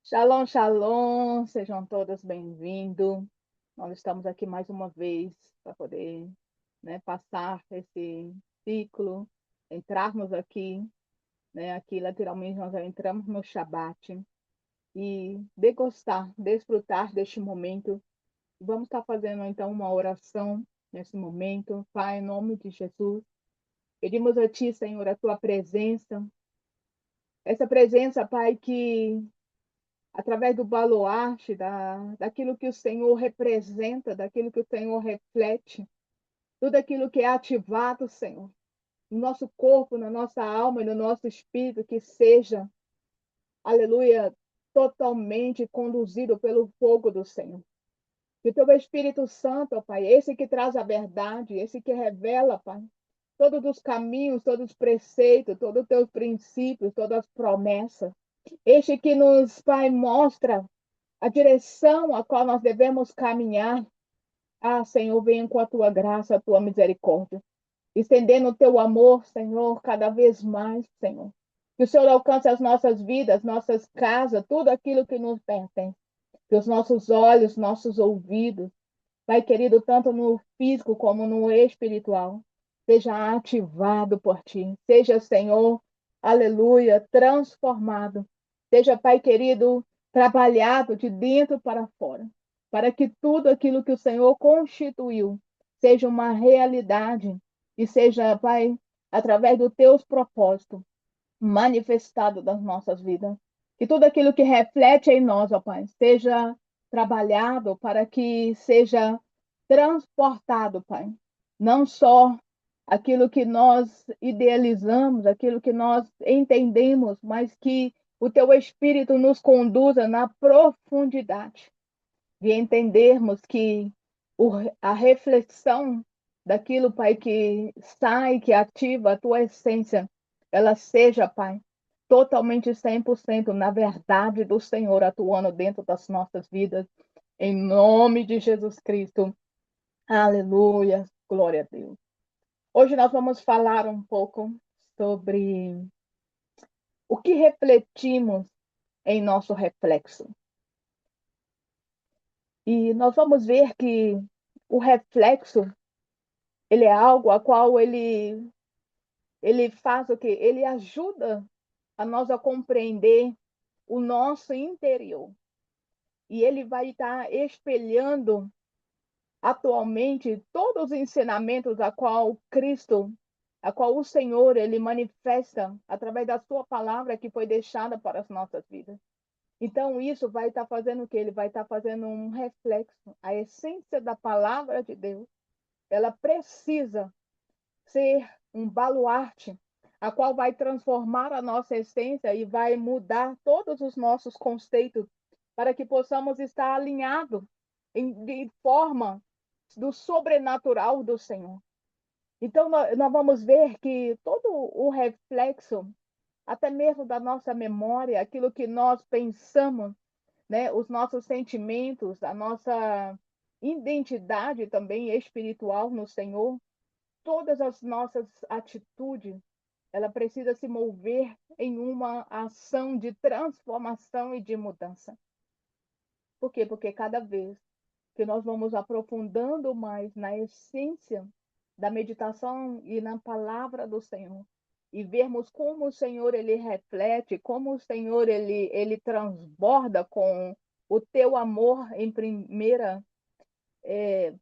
Shalom, shalom, sejam todos bem-vindos. Nós estamos aqui mais uma vez para poder, passar esse ciclo, entrarmos aqui, aqui literalmente nós já entramos no Shabat e degustar, desfrutar deste momento. Vamos estar fazendo então uma oração nesse momento. Pai, em nome de Jesus, pedimos a Ti, Senhor, a Tua presença, essa presença, Pai, que através do baluarte, daquilo que o Senhor representa, daquilo que o Senhor reflete, tudo aquilo que é ativado, Senhor, no nosso corpo, na nossa alma e no nosso espírito, que seja, aleluia, totalmente conduzido pelo fogo do Senhor. Que o teu Espírito Santo, ó Pai, esse que traz a verdade, esse que revela, Pai, todos os caminhos, todos os preceitos, todos os teus princípios, todas as promessas, este que nos, Pai, mostra a direção a qual nós devemos caminhar. Ah, Senhor, venha com a tua graça, a tua misericórdia, estendendo o teu amor, Senhor, cada vez mais, Senhor. Que o Senhor alcance as nossas vidas, nossas casas, tudo aquilo que nos pertence. Que os nossos olhos, nossos ouvidos, Pai querido, tanto no físico como no espiritual, seja ativado por ti. Seja, Senhor, aleluia, transformado. Seja, Pai querido, trabalhado de dentro para fora, para que tudo aquilo que o Senhor constituiu seja uma realidade e seja, Pai, através dos teus propósitos, manifestado nas nossas vidas. Que tudo aquilo que reflete em nós, ó Pai, seja trabalhado para que seja transportado, Pai. Não só aquilo que nós idealizamos, aquilo que nós entendemos, mas que o teu Espírito nos conduza na profundidade de entendermos que a reflexão daquilo, Pai, que sai, que ativa a tua essência, ela seja, Pai, totalmente 100% na verdade do Senhor atuando dentro das nossas vidas, em nome de Jesus Cristo. Aleluia, glória a Deus. Hoje nós vamos falar um pouco sobre o que refletimos em nosso reflexo. E nós vamos ver que o reflexo, ele é algo a qual ele faz o quê? Ele ajuda a nós a compreender o nosso interior. E ele vai estar espelhando atualmente todos os ensinamentos a qual o Senhor ele manifesta através da sua palavra que foi deixada para as nossas vidas. Então isso vai estar fazendo o quê? Ele vai estar fazendo um reflexo. A essência da palavra de Deus, ela precisa ser um baluarte, a qual vai transformar a nossa essência e vai mudar todos os nossos conceitos para que possamos estar alinhados de forma do sobrenatural do Senhor. Então, nós vamos ver que todo o reflexo, até mesmo da nossa memória, aquilo que nós pensamos, né, os nossos sentimentos, a nossa identidade também espiritual no Senhor, todas as nossas atitudes, ela precisa se mover em uma ação de transformação e de mudança. Por quê? Porque cada vez que nós vamos aprofundando mais na essência da meditação e na palavra do Senhor, e vermos como o Senhor ele reflete, como o Senhor ele transborda com o teu amor em primeira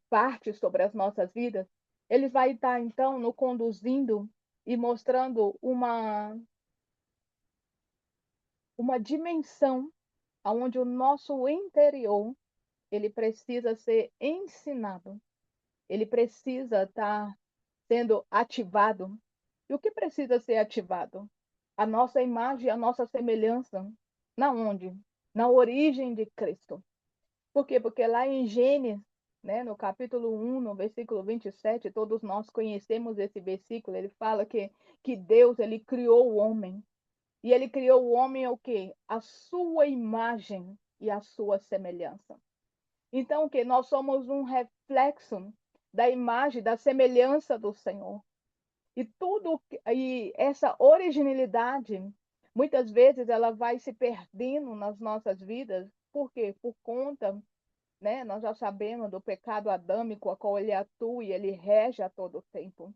parte sobre as nossas vidas, ele vai estar, então, nos conduzindo e mostrando uma dimensão onde o nosso interior ele precisa ser ensinado, ele precisa estar sendo ativado. E o que precisa ser ativado? A nossa imagem, a nossa semelhança. Na onde? Na origem de Cristo. Por quê? Porque lá em Gênesis, né, no capítulo 1, no versículo 27, todos nós conhecemos esse versículo, ele fala que Deus, ele criou o homem. E ele criou o homem o quê? A sua imagem e a sua semelhança. Então, o que? Nós somos um reflexo da imagem, da semelhança do Senhor. E essa originalidade muitas vezes ela vai se perdendo nas nossas vidas. Por quê? Por conta, né? Nós já sabemos do pecado adâmico, a qual ele atua e ele rege a todo tempo.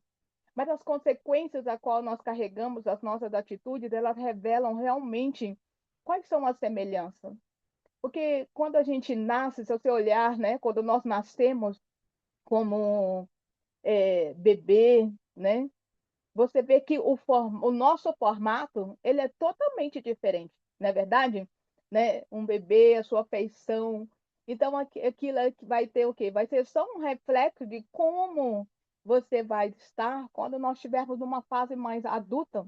Mas as consequências a qual nós carregamos as nossas atitudes, elas revelam realmente quais são as semelhanças. Porque quando a gente nasce, se você olhar, né, quando nós nascemos como bebê, né, você vê que o nosso formato ele é totalmente diferente, não é verdade? Né? Um bebê, a sua feição. Então, aquilo vai ter o quê? Vai ser só um reflexo de como você vai estar quando nós estivermos numa fase mais adulta.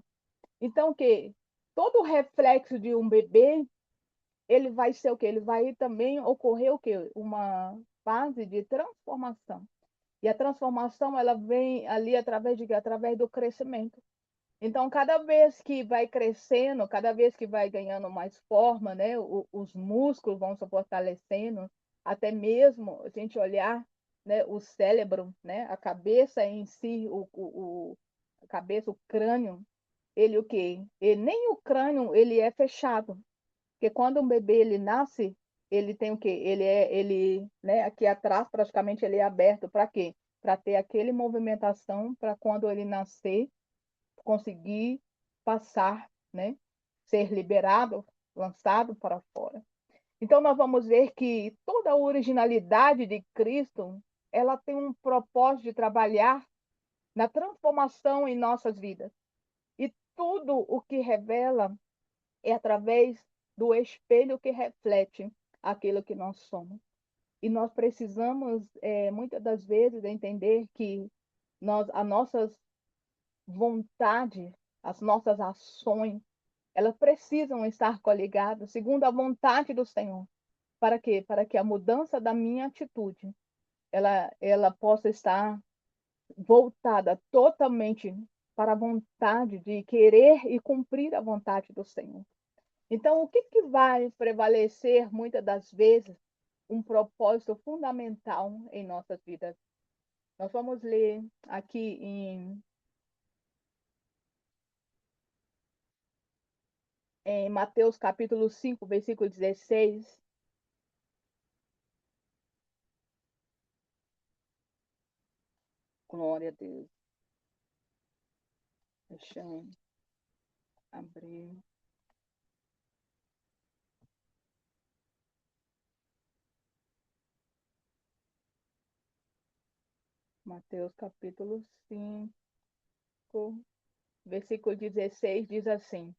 Então, o quê? Todo o reflexo de um bebê, ele vai ser o quê? Ele vai também ocorrer o quê? Uma fase de transformação. E a transformação, ela vem ali através de quê? Através do crescimento. Então, cada vez que vai crescendo, cada vez que vai ganhando mais forma, né, os músculos vão se fortalecendo, até mesmo a gente olhar, né, o cérebro, né, a cabeça em si, a cabeça, o crânio, ele o quê? Ele, nem o crânio ele é fechado, porque quando um bebê ele nasce, ele tem o quê? Ele, né, aqui atrás praticamente ele é aberto para quê? Para ter aquele movimentação para quando ele nascer conseguir passar, né? Ser liberado, lançado para fora. Então, nós vamos ver que toda a originalidade de Cristo, ela tem um propósito de trabalhar na transformação em nossas vidas. E tudo o que revela é através do espelho que reflete aquilo que nós somos. E nós precisamos, muitas das vezes, entender que as nossas vontades, as nossas ações, elas precisam estar coligadas segundo a vontade do Senhor. Para quê? Para que a mudança da minha atitude, ela possa estar voltada totalmente para a vontade de querer e cumprir a vontade do Senhor. Então, o que, que vai prevalecer muitas das vezes um propósito fundamental em nossas vidas? Nós vamos ler aqui em Mateus capítulo 5, versículo 16. Glória a Deus. Deixa eu abrir. Mateus capítulo 5, versículo 16 diz assim.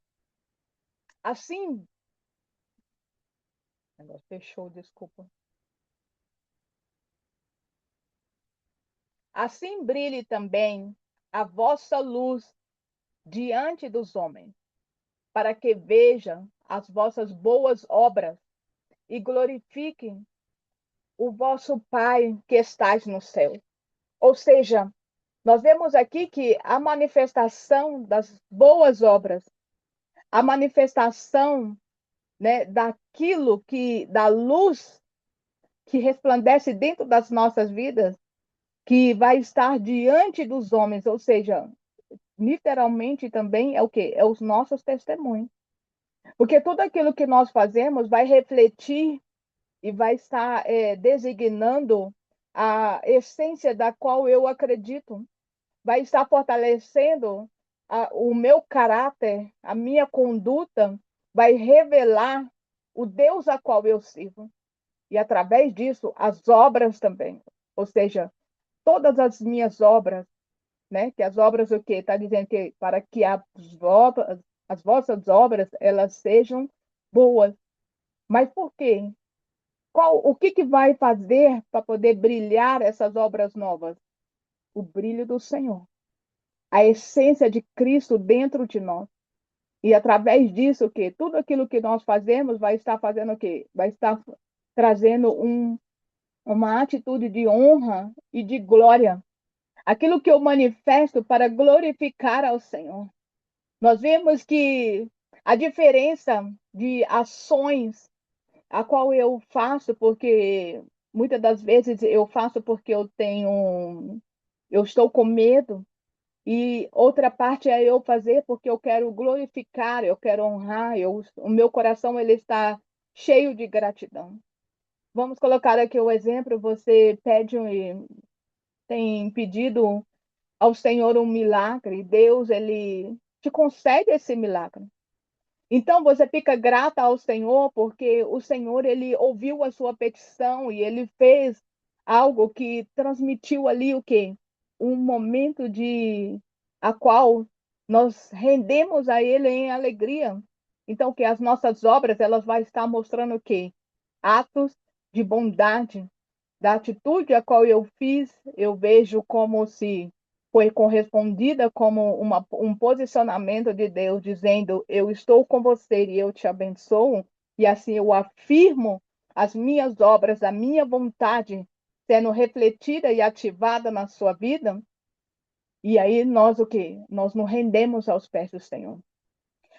Assim, agora fechou, desculpa. Assim brilhe também a vossa luz diante dos homens, para que vejam as vossas boas obras e glorifiquem o vosso Pai que estais no céu. Ou seja, nós vemos aqui que a manifestação das boas obras, a manifestação, né, daquilo que, da luz que resplandece dentro das nossas vidas, que vai estar diante dos homens, ou seja, literalmente também é o quê? É os nossos testemunhos. Porque tudo aquilo que nós fazemos vai refletir e vai estar designando a essência da qual eu acredito, vai estar fortalecendo o meu caráter, a minha conduta, vai revelar o Deus a qual eu sirvo. E através disso, as obras também. Ou seja, todas as minhas obras, né? Que as obras o quê? Está dizendo que para que as vossas obras elas sejam boas. Mas por quê? O que, que vai fazer para poder brilhar essas obras novas? O brilho do Senhor. A essência de Cristo dentro de nós. E através disso, o quê? Tudo aquilo que nós fazemos vai estar fazendo o quê? Vai estar trazendo uma atitude de honra e de glória. Aquilo que eu manifesto para glorificar ao Senhor. Nós vemos que a diferença de ações a qual eu faço, porque muitas das vezes eu faço porque eu estou com medo, E outra parte é eu fazer porque eu quero glorificar, eu quero honrar, o meu coração ele está cheio de gratidão. Vamos colocar aqui o exemplo, você tem pedido ao Senhor um milagre, Deus ele te concede esse milagre. Então você fica grata ao Senhor porque o Senhor ele ouviu a sua petição e ele fez algo que transmitiu ali o quê? Um momento de a qual nós rendemos a ele em alegria. Então que as nossas obras elas vai estar mostrando o quê? Atos de bondade, da atitude a qual eu fiz, eu vejo como se foi correspondida como um posicionamento de Deus, dizendo: Eu estou com você e eu te abençoo, e assim eu afirmo as minhas obras, a minha vontade sendo refletida e ativada na sua vida. E aí nós o quê? Nós nos rendemos aos pés do Senhor.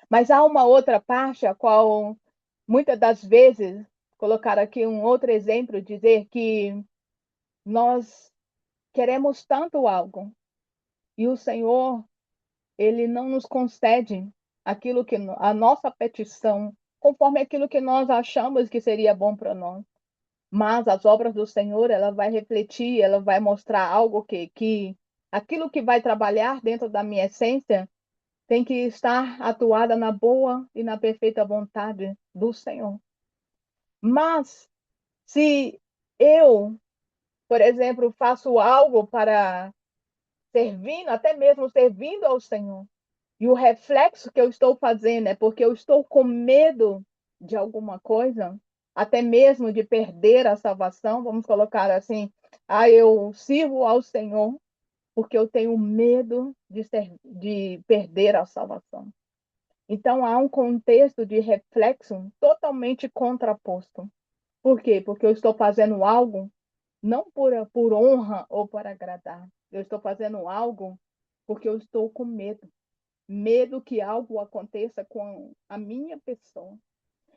Mas há uma outra parte a qual muitas das vezes colocar aqui um outro exemplo, dizer que nós queremos tanto algo e o Senhor, ele não nos concede aquilo que a nossa petição, conforme aquilo que nós achamos que seria bom para nós. Mas as obras do Senhor, ela vai refletir, ela vai mostrar algo que aquilo que vai trabalhar dentro da minha essência tem que estar atuada na boa e na perfeita vontade do Senhor. Mas se eu, por exemplo, faço algo para servindo, até mesmo servindo ao Senhor. E o reflexo que eu estou fazendo é porque eu estou com medo de alguma coisa, até mesmo de perder a salvação, vamos colocar assim, eu sirvo ao Senhor porque eu tenho medo de perder a salvação. Então há um contexto de reflexo totalmente contraposto. Por quê? Porque eu estou fazendo algo não por honra ou por agradar. Eu estou fazendo algo porque eu estou com medo. Medo que algo aconteça com a minha pessoa.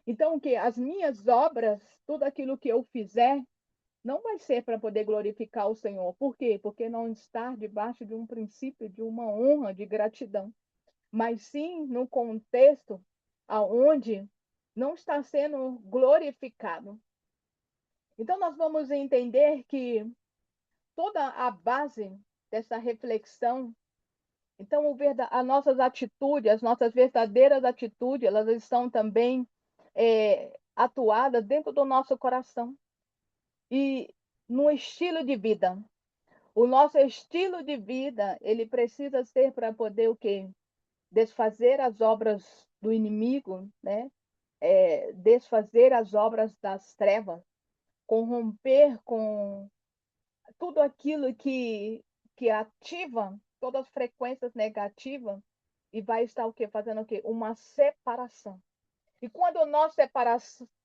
Então, que as minhas obras, tudo aquilo que eu fizer, não vai ser para poder glorificar o Senhor. Por quê? Porque não está debaixo de um princípio de uma honra, de gratidão. Mas sim no contexto aonde não está sendo glorificado. Então, nós vamos entender que toda a base dessa reflexão, então as nossas atitudes, as nossas verdadeiras atitudes, elas estão também atuadas dentro do nosso coração e no estilo de vida. O nosso estilo de vida, ele precisa ser para poder o quê? Desfazer as obras do inimigo, né? Desfazer as obras das trevas, corromper com tudo aquilo que ativa todas as frequências negativas e vai estar o quê? Fazendo o quê? Uma separação. E quando nós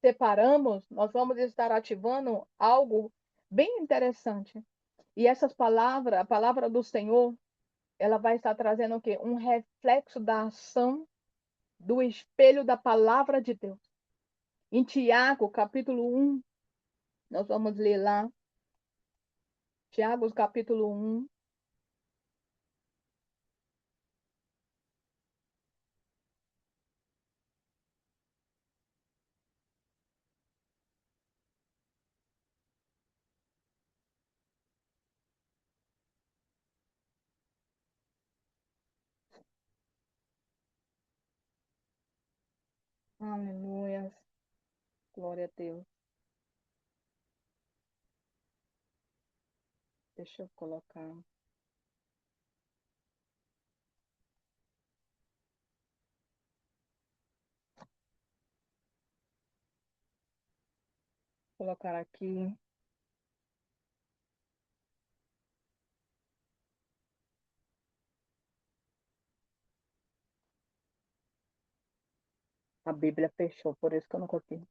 separamos, nós vamos estar ativando algo bem interessante. E essas palavras, a palavra do Senhor, ela vai estar trazendo o quê? Um reflexo da ação do espelho da palavra de Deus. Em Tiago, capítulo 1, nós vamos ler lá. Tiago, capítulo 1. Aleluia. Glória a Deus. Deixa eu colocar aqui. A Bíblia fechou, por isso que eu não consegui.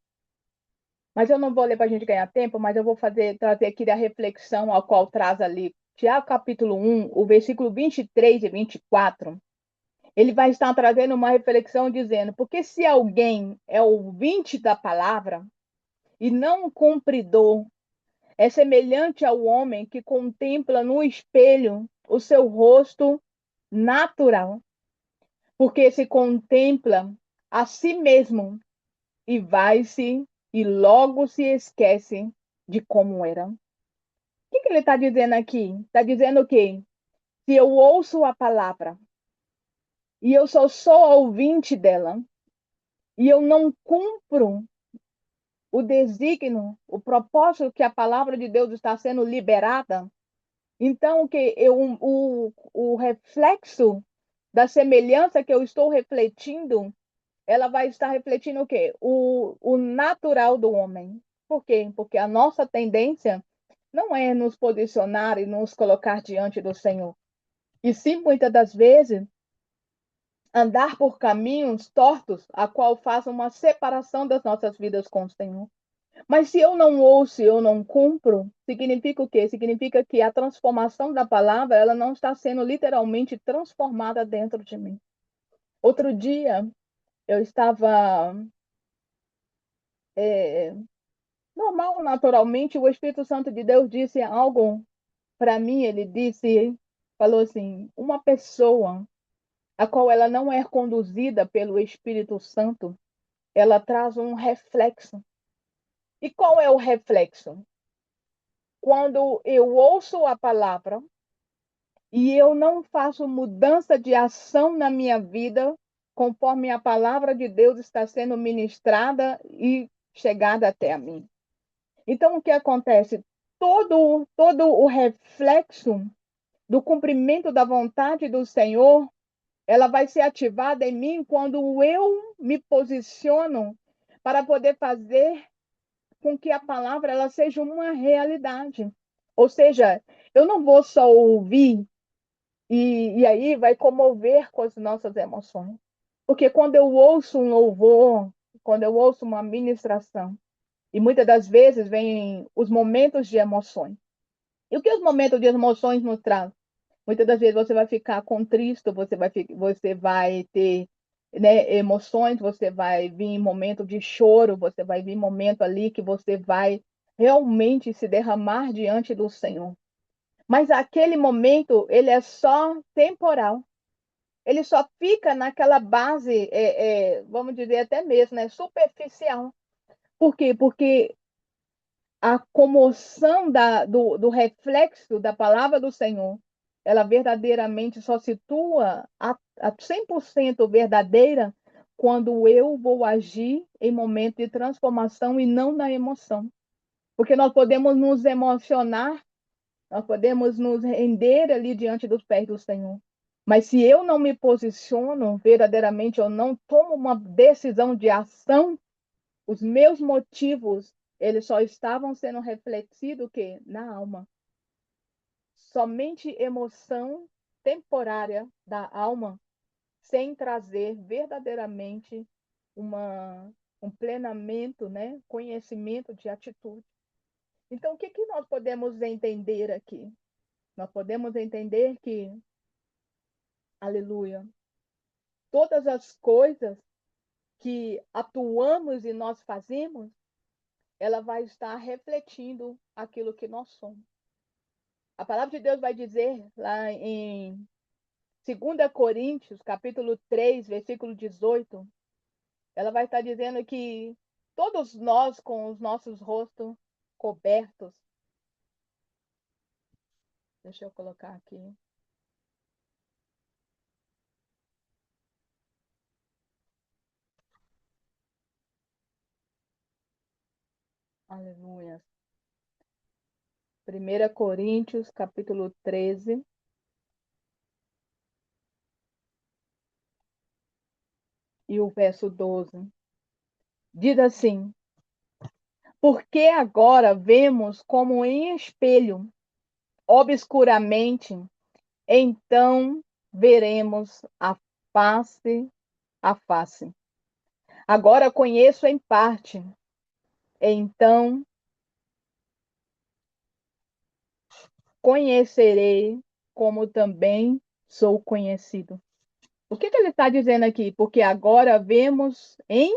Mas eu não vou ler para a gente ganhar tempo, mas eu vou trazer aqui a reflexão ao qual traz ali Tiago capítulo 1, o versículo 23 e 24. Ele vai estar trazendo uma reflexão dizendo, porque se alguém é ouvinte da palavra e não cumpridor, é semelhante ao homem que contempla no espelho o seu rosto natural, porque se contempla a si mesmo e vai-se e logo se esquece de como era. O que ele está dizendo aqui? Está dizendo que se eu ouço a palavra e eu sou só ouvinte dela e eu não cumpro o desígnio, o propósito que a palavra de Deus está sendo liberada, então o reflexo da semelhança que eu estou refletindo, ela vai estar refletindo o quê? O natural do homem. Por quê? Porque a nossa tendência não é nos posicionar e nos colocar diante do Senhor. E sim, muitas das vezes, andar por caminhos tortos, a qual faz uma separação das nossas vidas com o Senhor. Mas se eu não ouço, eu não cumpro, significa o quê? Significa que a transformação da palavra, ela não está sendo literalmente transformada dentro de mim. Outro dia, eu estava é, normal, naturalmente, o Espírito Santo de Deus disse algo para mim, ele disse, falou assim, uma pessoa a qual ela não é conduzida pelo Espírito Santo, ela traz um reflexo. E qual é o reflexo? Quando eu ouço a palavra e eu não faço mudança de ação na minha vida, conforme a palavra de Deus está sendo ministrada e chegada até a mim. Então, o que acontece? Todo o reflexo do cumprimento da vontade do Senhor, ela vai ser ativada em mim quando eu me posiciono para poder fazer com que a palavra ela seja uma realidade. Ou seja, eu não vou só ouvir e aí vai comover com as nossas emoções. Porque quando eu ouço um louvor, quando eu ouço uma ministração, e muitas das vezes vêm os momentos de emoções. E o que os momentos de emoções nos trazem? Muitas das vezes você vai ficar contristo, você vai ter, né, emoções, você vai vir em momento de choro, você vai vir em momento ali que você vai realmente se derramar diante do Senhor. Mas aquele momento, ele é só temporal. Ele só fica naquela base, vamos dizer até mesmo, né, superficial. Por quê? Porque a comoção do reflexo da palavra do Senhor, ela verdadeiramente só situa a 100% verdadeira quando eu vou agir em momento de transformação e não na emoção. Porque nós podemos nos emocionar, nós podemos nos render ali diante dos pés do Senhor. Mas se eu não me posiciono verdadeiramente, eu não tomo uma decisão de ação, os meus motivos, eles só estavam sendo refletidos que na alma. Somente emoção temporária da alma, sem trazer verdadeiramente um plenamento, né, conhecimento de atitude. Então, o que que nós podemos entender aqui? Nós podemos entender que, aleluia, todas as coisas que atuamos e nós fazemos, ela vai estar refletindo aquilo que nós somos. A palavra de Deus vai dizer lá em 2 Coríntios, capítulo 3, versículo 18, ela vai estar dizendo que todos nós com os nossos rostos cobertos, deixa eu colocar aqui, aleluia. 1 Coríntios, capítulo 13, e o verso 12. Diz assim: porque agora vemos como em espelho, obscuramente, então veremos face a face. Agora conheço em parte, então conhecerei como também sou conhecido. O que ele está dizendo aqui? Porque agora vemos em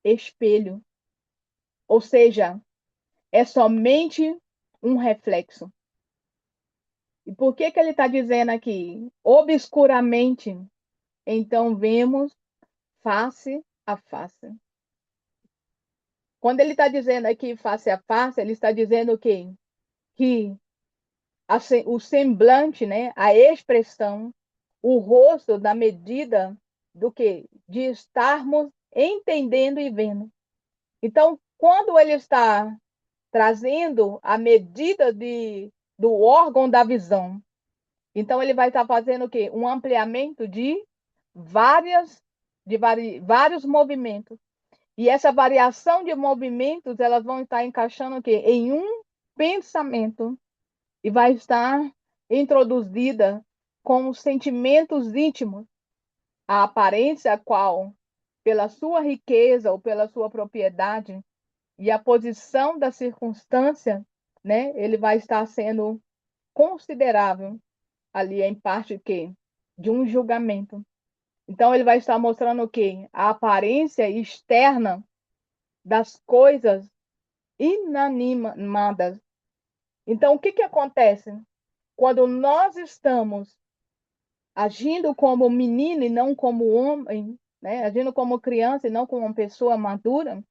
espelho, ou seja, é somente um reflexo. E por que que ele está dizendo aqui? Obscuramente, então vemos face a face. Quando ele está dizendo aqui face a face, ele está dizendo o quê? Que o semblante, né, a expressão, o rosto, na medida do que? De estarmos entendendo e vendo. Então, quando ele está trazendo a medida do órgão da visão, então ele vai estar fazendo o quê? Um ampliamento de vários movimentos. E essa variação de movimentos, elas vão estar encaixando o quê? Em um pensamento e vai estar introduzida com os sentimentos íntimos, a aparência qual, pela sua riqueza ou pela sua propriedade e a posição da circunstância, né, ele vai estar sendo considerável ali em parte que de um julgamento. Então ele vai estar mostrando o quê? A aparência externa das coisas inanimadas. Então o que que acontece? Quando nós estamos agindo como menino e não como homem, né? Agindo como criança e não como uma pessoa madura,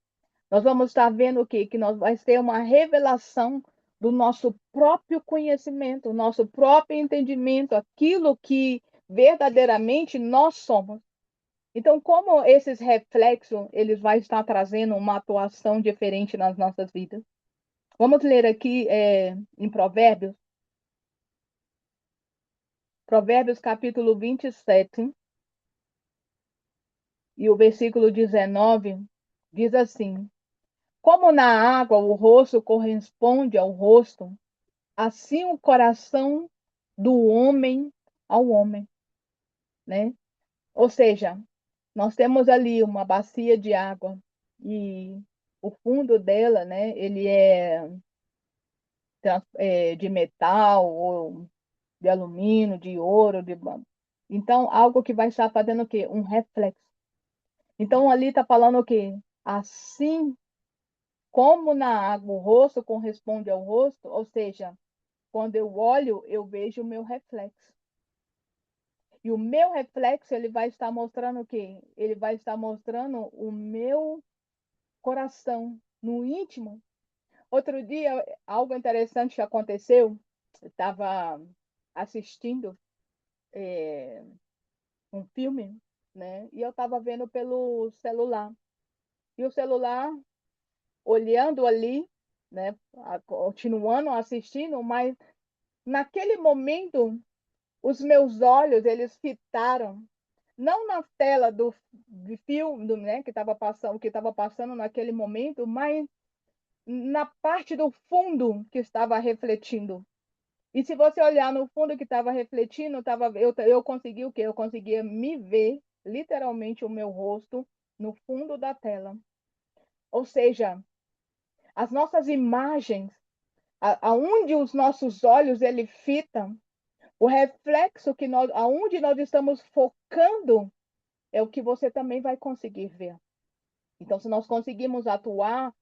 nós vamos estar vendo o quê? Que nós vai ter uma revelação do nosso próprio conhecimento, o nosso próprio entendimento, aquilo que verdadeiramente nós somos. Então, como esses reflexos, eles vão estar trazendo uma atuação diferente nas nossas vidas? Vamos ler aqui em Provérbios, Provérbios capítulo 27, e o versículo 19 diz assim: Como na água o rosto corresponde ao rosto, assim o coração do homem ao homem, né? Ou seja, nós temos ali uma bacia de água e o fundo dela, né, ele é de metal ou de alumínio, de ouro, de então algo que vai estar fazendo o quê? Um reflexo. Então ali está falando o quê? Assim como na água o rosto corresponde ao rosto, ou seja, quando eu olho, eu vejo o meu reflexo. E o meu reflexo, ele vai estar mostrando o quê? Ele vai estar mostrando o meu coração, no íntimo. Outro dia, algo interessante que aconteceu, eu estava assistindo um filme, né? E eu estava vendo pelo celular. E o celular, olhando ali, né? Continuando assistindo, mas naquele momento, os meus olhos, eles fitaram não na tela de filme, né, que estava passando naquele momento, mas na parte do fundo que estava refletindo. E se você olhar no fundo que estava refletindo, eu consegui o quê? Eu conseguia me ver, literalmente, o meu rosto no fundo da tela. Ou seja, as nossas imagens, aonde os nossos olhos ele fitam, o reflexo que nós, aonde nós estamos focando, é o que você também vai conseguir ver. Então, se nós conseguimos atuar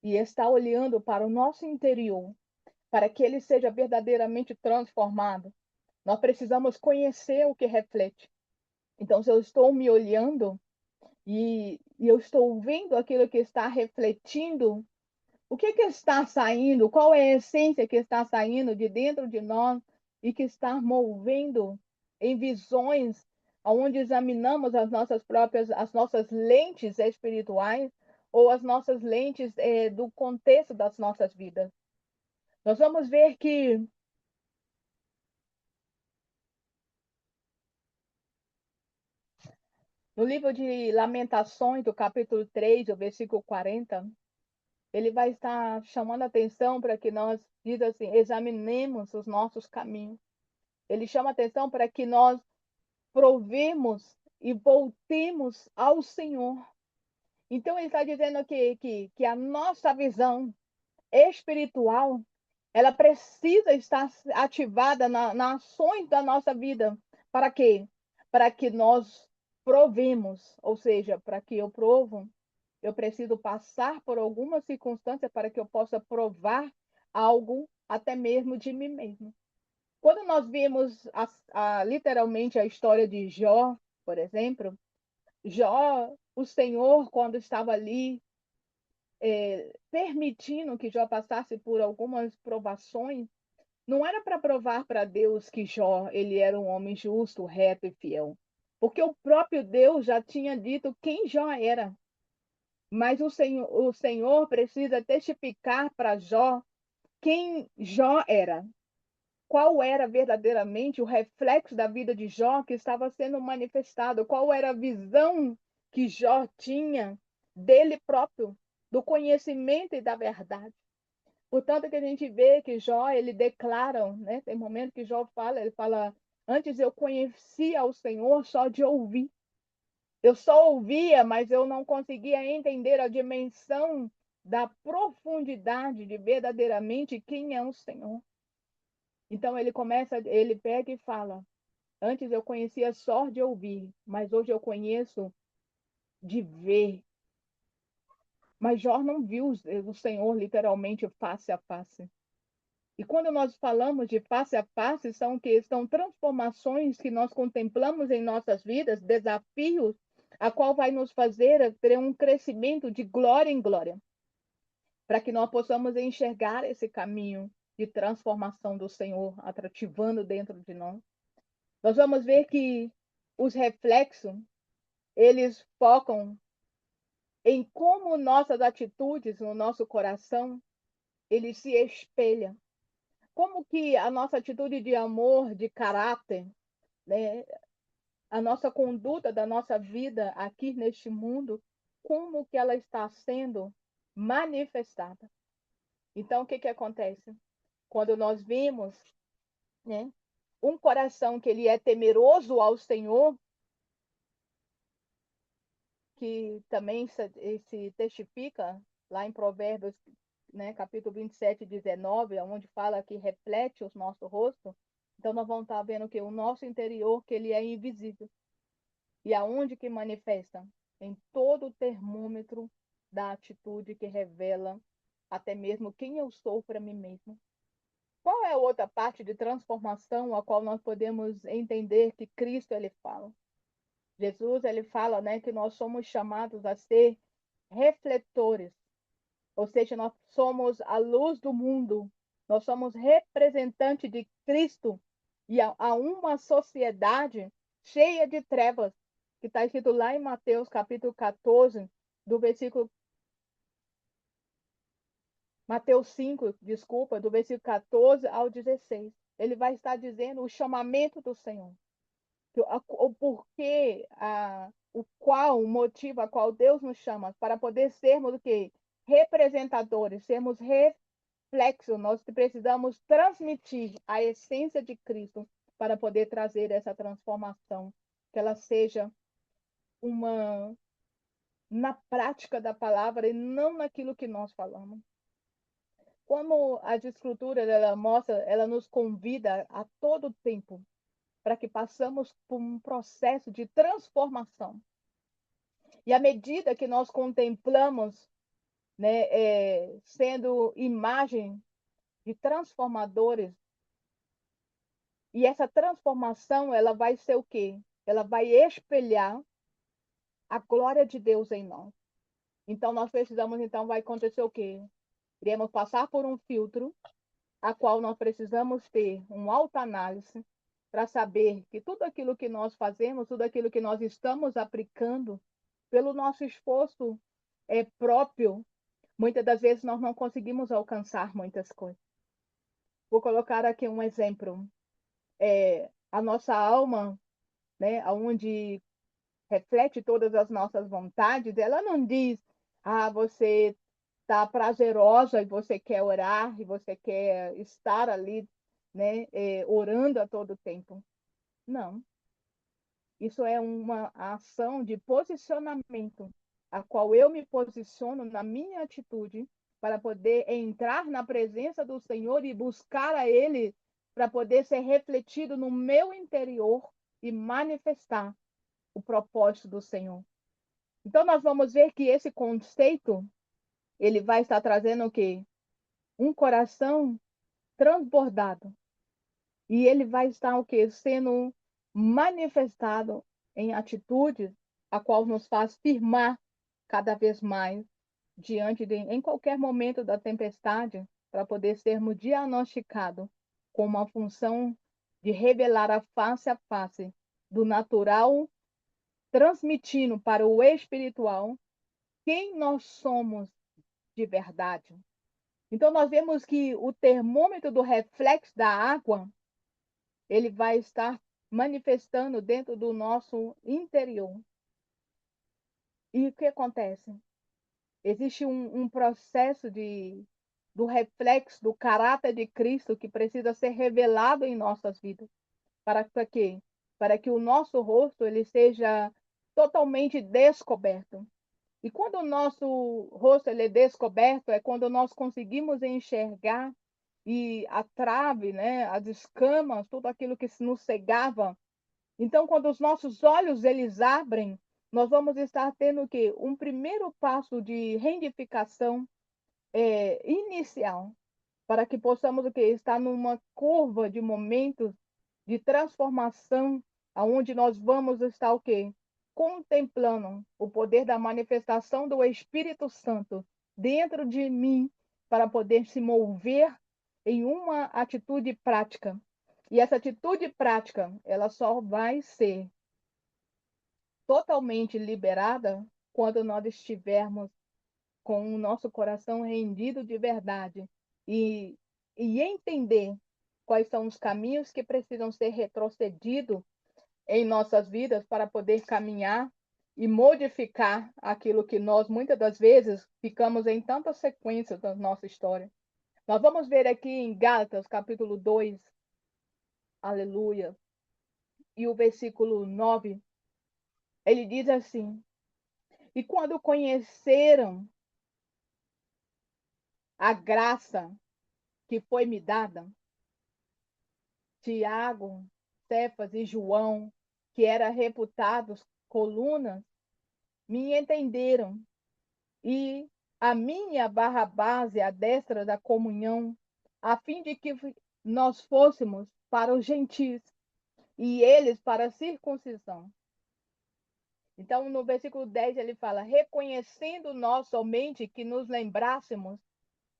e estar olhando para o nosso interior, para que ele seja verdadeiramente transformado, nós precisamos conhecer o que reflete. Então, se eu estou me olhando e eu estou vendo aquilo que está refletindo, o que está saindo? Qual é a essência que está saindo de dentro de nós e que está movendo em visões onde examinamos as nossas lentes espirituais ou as nossas lentes do contexto das nossas vidas? Nós vamos ver que no livro de Lamentações, do capítulo 3, o versículo 40, ele vai estar chamando a atenção para que nós, diz assim, examinemos os nossos caminhos. Ele chama atenção para que nós provemos e voltemos ao Senhor. Então, ele está dizendo que a nossa visão espiritual, ela precisa estar ativada nas ações da nossa vida. Para quê? Para que nós provemos, ou seja, para que eu provo, eu preciso passar por alguma circunstância para que eu possa provar algo até mesmo de mim mesmo. Quando nós vimos literalmente a história de Jó, por exemplo, Jó, o Senhor, quando estava ali, permitindo que Jó passasse por algumas provações, não era para provar para Deus que Jó ele era um homem justo, reto e fiel, porque o próprio Deus já tinha dito quem Jó era. Mas o Senhor precisa testificar para Jó quem Jó era. Qual era verdadeiramente o reflexo da vida de Jó que estava sendo manifestado? Qual era a visão que Jó tinha dele próprio, do conhecimento e da verdade? Portanto, que a gente vê que Jó, ele declara, né? Tem momento que Jó fala, ele fala, antes eu conhecia o Senhor só de ouvir. Eu só ouvia, mas eu não conseguia entender a dimensão da profundidade de verdadeiramente quem é o Senhor. Então ele pega e fala: antes eu conhecia só de ouvir, mas hoje eu conheço de ver. Mas Jó não viu o Senhor literalmente face a face. E quando nós falamos de face a face, são transformações que nós contemplamos em nossas vidas, desafios, a qual vai nos fazer ter um crescimento de glória em glória, para que nós possamos enxergar esse caminho de transformação do Senhor atrativando dentro de nós. Nós vamos ver que os reflexos, eles focam em como nossas atitudes no nosso coração, ele se espelha. Como que a nossa atitude de amor, de caráter, né, a nossa conduta da nossa vida aqui neste mundo, como que ela está sendo manifestada. Então, o que que acontece? Quando nós vimos, né, um coração que ele é temeroso ao Senhor, que também se testifica lá em Provérbios, né, capítulo 27, 19, onde fala que reflete o nosso rosto. Então, nós vamos estar vendo que o nosso interior, que ele é invisível. E aonde que manifesta? Em todo o termômetro da atitude que revela até mesmo quem eu sou para mim mesmo. Qual é a outra parte de transformação a qual nós podemos entender que Cristo ele fala? Jesus ele fala, né, que nós somos chamados a ser refletores, ou seja, nós somos a luz do mundo, nós somos representantes de Cristo e a uma sociedade cheia de trevas, que está escrito lá em Mateus capítulo 14, do versículo Mateus 5, desculpa, do versículo 14 ao 16. Ele vai estar dizendo o chamamento do Senhor. O porquê, o motivo a qual Deus nos chama, para poder sermos o quê? Representadores, sermos reflexos. Nós precisamos transmitir a essência de Cristo para poder trazer essa transformação, que ela seja uma na prática da palavra e não naquilo que nós falamos. Como a Escritura ela mostra, ela nos convida a todo tempo para que passamos por um processo de transformação. E à medida que nós contemplamos, né, sendo imagem de transformadores, e essa transformação ela vai ser o quê? Ela vai espelhar a glória de Deus em nós. Então nós precisamos, então vai acontecer o quê? Iremos passar por um filtro, a qual nós precisamos ter uma autoanálise para saber que tudo aquilo que nós fazemos, tudo aquilo que nós estamos aplicando, pelo nosso esforço próprio, muitas das vezes nós não conseguimos alcançar muitas coisas. Vou colocar aqui um exemplo. A nossa alma, né, onde reflete todas as nossas vontades, ela não diz, você está prazerosa e você quer orar, e você quer estar ali, né, orando a todo tempo. Não. Isso é uma ação de posicionamento, a qual eu me posiciono na minha atitude para poder entrar na presença do Senhor e buscar a Ele para poder ser refletido no meu interior e manifestar o propósito do Senhor. Então nós vamos ver que esse conceito ele vai estar trazendo o quê? Um coração transbordado E ele vai estar o quê? Sendo manifestado em atitudes a qual nos faz firmar cada vez mais diante de, em qualquer momento da tempestade, para poder sermos diagnosticados com uma função de revelar a face do natural, transmitindo para o espiritual quem nós somos de verdade. Então, nós vemos que o termômetro do reflexo da água, ele vai estar manifestando dentro do nosso interior. E o que acontece? Existe um processo do reflexo do caráter de Cristo que precisa ser revelado em nossas vidas. Para quê? Para que o nosso rosto ele seja totalmente descoberto. E quando o nosso rosto ele é descoberto, é quando nós conseguimos enxergar e a trave, né, as escamas, tudo aquilo que nos cegava. Então, quando os nossos olhos eles abrem, nós vamos estar tendo o quê? Um primeiro passo de rendificação inicial, para que possamos o quê? Estar numa curva de momentos de transformação, aonde nós vamos estar o quê? Contemplando o poder da manifestação do Espírito Santo dentro de mim, para poder se mover em uma atitude prática. E essa atitude prática, ela só vai ser totalmente liberada quando nós estivermos com o nosso coração rendido de verdade e, e entender quais são os caminhos que precisam ser retrocedidos em nossas vidas para poder caminhar e modificar aquilo que nós, muitas das vezes, ficamos em tantas sequências da nossa história. Nós vamos ver aqui em Gálatas, capítulo 2, aleluia, e o versículo 9, ele diz assim: E quando conheceram a graça que foi me dada, Tiago, Cefas e João, que eram reputados colunas, me entenderam e a minha barra base, a destra da comunhão, a fim de que nós fôssemos para os gentis e eles para a circuncisão. Então, no versículo 10, ele fala: reconhecendo nós somente que nos lembrássemos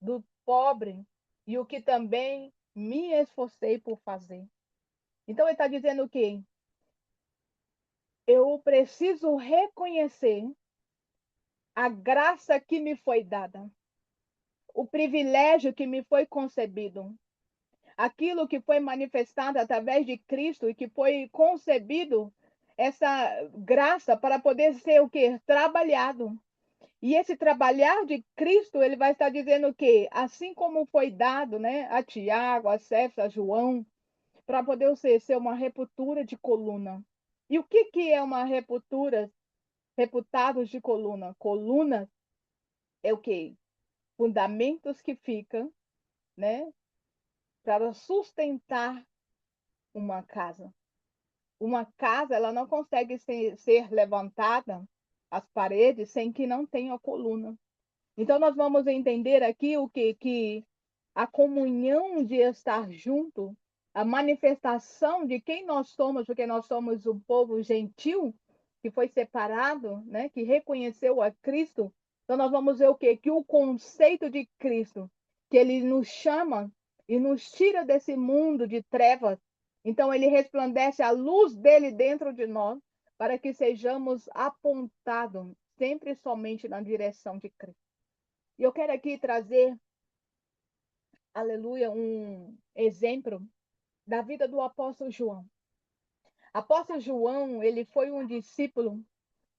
do pobre e o que também me esforcei por fazer. Então, ele está dizendo o quê? Eu preciso reconhecer a graça que me foi dada, o privilégio que me foi concebido, aquilo que foi manifestado através de Cristo e que foi concebido essa graça para poder ser o quê? Trabalhado. E esse trabalhar de Cristo, ele vai estar dizendo o quê? Assim como foi dado, né, a Tiago, a Cefas, a João, para poder ser uma repultura de coluna. E o que é uma repultura? Reputados de coluna. Coluna é o quê? Fundamentos que ficam, né, para sustentar uma casa. Uma casa, ela não consegue ser levantada, as paredes, sem que não tenha coluna. Então, nós vamos entender aqui o que a comunhão de estar junto, a manifestação de quem nós somos, porque nós somos um povo gentil, que foi separado, né, que reconheceu a Cristo. Então, nós vamos ver o quê? Que o conceito de Cristo, que ele nos chama e nos tira desse mundo de trevas. Então, ele resplandece a luz dele dentro de nós, para que sejamos apontados sempre e somente na direção de Cristo. E eu quero aqui trazer, aleluia, um exemplo da vida do apóstolo João. Apóstolo João, ele foi um discípulo,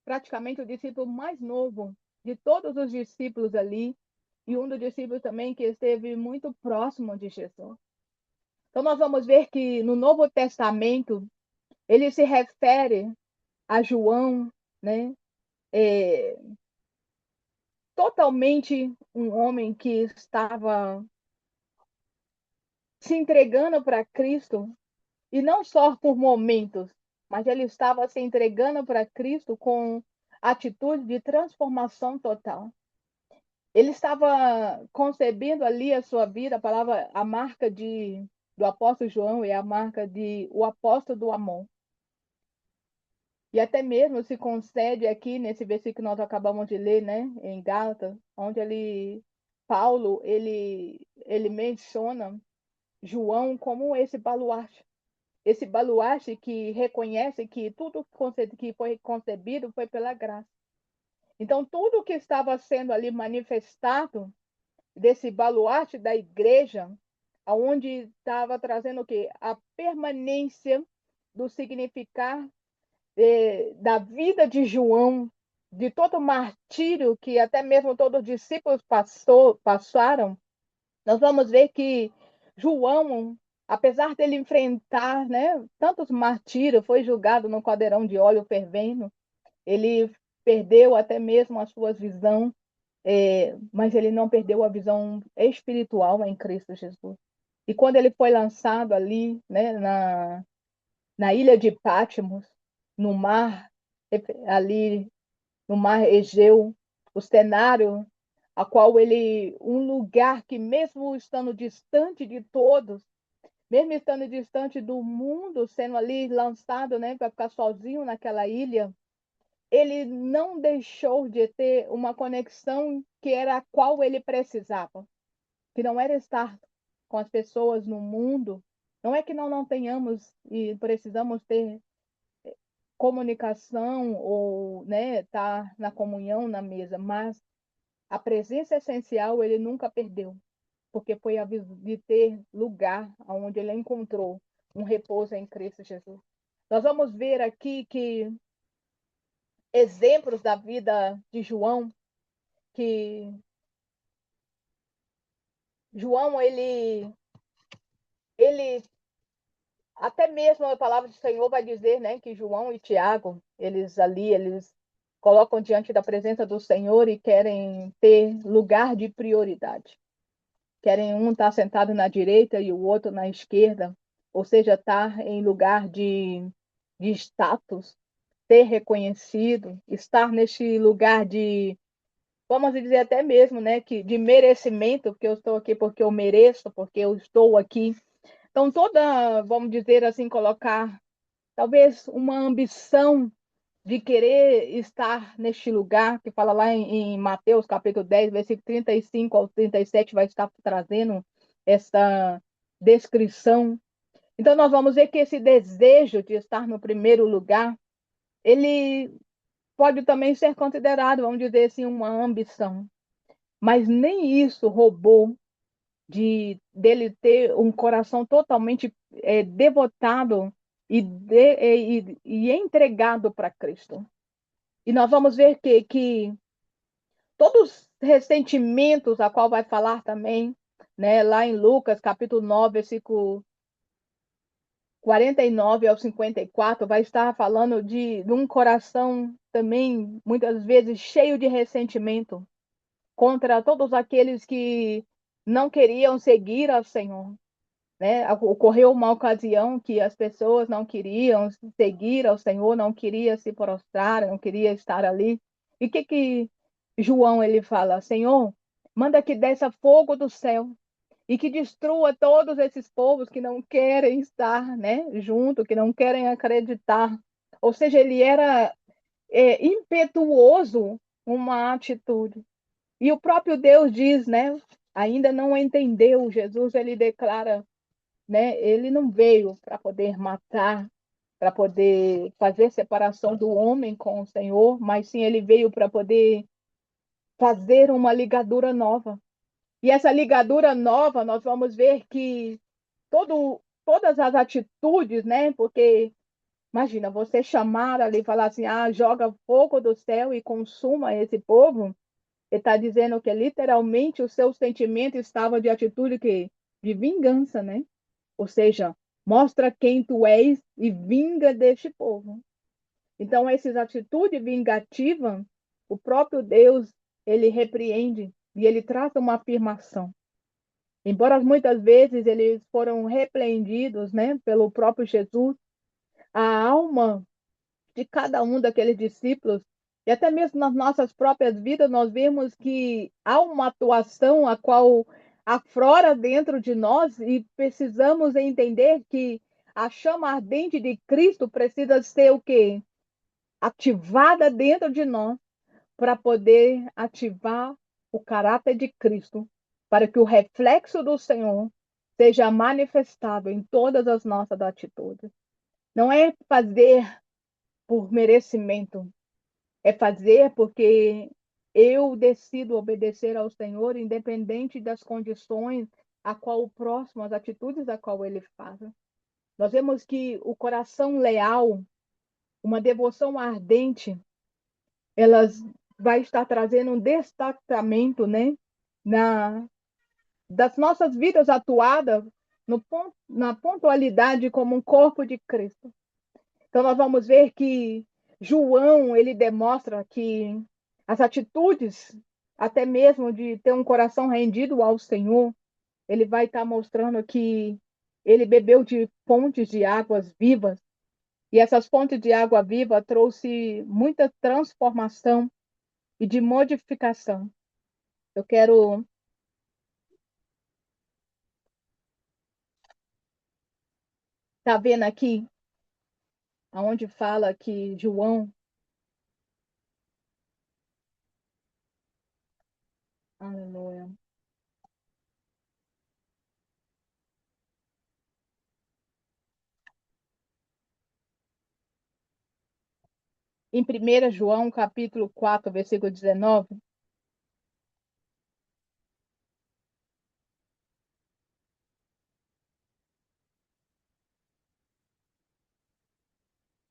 praticamente o discípulo mais novo de todos os discípulos ali, e um dos discípulos também que esteve muito próximo de Jesus. Então, nós vamos ver que no Novo Testamento, ele se refere a João, né? É, totalmente um homem que estava se entregando para Cristo, e não só por momentos, mas ele estava se entregando para Cristo com atitude de transformação total. Ele estava concebendo ali a sua vida, a palavra, a marca de do apóstolo João é a marca de o apóstolo do amor. E até mesmo se concede aqui nesse versículo que nós acabamos de ler, né, em Gálatas, onde Paulo, ele menciona João como esse baluarte que reconhece que tudo que foi concebido foi pela graça. Então, tudo que estava sendo ali manifestado desse baluarte da igreja, aonde estava trazendo o quê? A permanência do significado da vida de João, de todo o martírio que até mesmo todos os discípulos passaram, nós vamos ver que João, apesar dele enfrentar, né, tantos martírios, foi julgado no caldeirão de óleo fervendo, ele perdeu até mesmo a sua visão, mas ele não perdeu a visão espiritual em Cristo Jesus. E quando ele foi lançado ali, né, na ilha de Patmos, no mar, ali no mar Egeu, o cenário a qual um lugar que mesmo estando distante de todos, mesmo estando distante do mundo, sendo ali lançado, né, para ficar sozinho naquela ilha, ele não deixou de ter uma conexão que era a qual ele precisava, que não era estar com as pessoas no mundo. Não é que não tenhamos e precisamos ter comunicação ou, né, estar na comunhão na mesa, mas a presença essencial ele nunca perdeu, porque foi a de ter lugar onde ele encontrou um repouso em Cristo Jesus. Nós vamos ver aqui que exemplos da vida de João, que João, ele até mesmo a palavra do Senhor vai dizer, né, que João e Tiago, eles colocam diante da presença do Senhor e querem ter lugar de prioridade. Querem um estar sentado na direita e o outro na esquerda, ou seja, estar em lugar de status, ser reconhecido, estar neste lugar de, vamos dizer até mesmo, né, que de merecimento, porque eu estou aqui porque eu mereço, porque eu estou aqui. Então, toda, vamos dizer assim, colocar talvez uma ambição de querer estar neste lugar, que fala lá em Mateus, capítulo 10, versículo 35 ao 37, vai estar trazendo essa descrição. Então, nós vamos ver que esse desejo de estar no primeiro lugar, ele pode também ser considerado, vamos dizer assim, uma ambição. Mas nem isso roubou dele ter um coração totalmente devotado e entregado para Cristo. E nós vamos ver que todos os ressentimentos, a qual vai falar também, né, lá em Lucas, capítulo 9, versículo 49 ao 54, vai estar falando de um coração também, muitas vezes, cheio de ressentimento contra todos aqueles que não queriam seguir ao Senhor. Né? Ocorreu uma ocasião que as pessoas não queriam seguir ao Senhor, não queriam se prostrar, não queriam estar ali. E o que João ele fala? Senhor, manda que desça fogo do céu e que destrua todos esses povos que não querem estar, né, junto, que não querem acreditar. Ou seja, ele era impetuoso uma atitude. E o próprio Deus diz, né, ainda não entendeu. Jesus ele declara, né? Ele não veio para poder matar, para poder fazer separação do homem com o Senhor, mas sim ele veio para poder fazer uma ligadura nova. E essa ligadura nova, nós vamos ver que todas as atitudes, né? Porque imagina, você chamar ali e falar assim, joga fogo do céu e consuma esse povo. Ele está dizendo que literalmente o seu sentimento estava de atitude de vingança, né? Ou seja, mostra quem tu és e vinga deste povo. Então, essas atitudes vingativas, o próprio Deus, ele repreende e ele traz uma afirmação. Embora muitas vezes eles foram repreendidos, né, pelo próprio Jesus, a alma de cada um daqueles discípulos, e até mesmo nas nossas próprias vidas, nós vemos que há uma atuação a qual aflora dentro de nós e precisamos entender que a chama ardente de Cristo precisa ser o quê? Ativada dentro de nós para poder ativar o caráter de Cristo, para que o reflexo do Senhor seja manifestado em todas as nossas atitudes. Não é fazer por merecimento, é fazer porque eu decido obedecer ao Senhor, independente das condições a qual o próximo, as atitudes a qual ele faz. Nós vemos que o coração leal, uma devoção ardente, elas vai estar trazendo um destacamento, né, na das nossas vidas atuadas no na pontualidade como um corpo de Cristo. Então nós vamos ver que João, ele demonstra que as atitudes, até mesmo de ter um coração rendido ao Senhor, ele vai estar mostrando que ele bebeu de fontes de águas vivas, e essas fontes de água viva trouxe muita transformação e de modificação. Eu quero estar vendo aqui, aonde fala que João, aleluia, em 1 João, capítulo 4, versículo 19,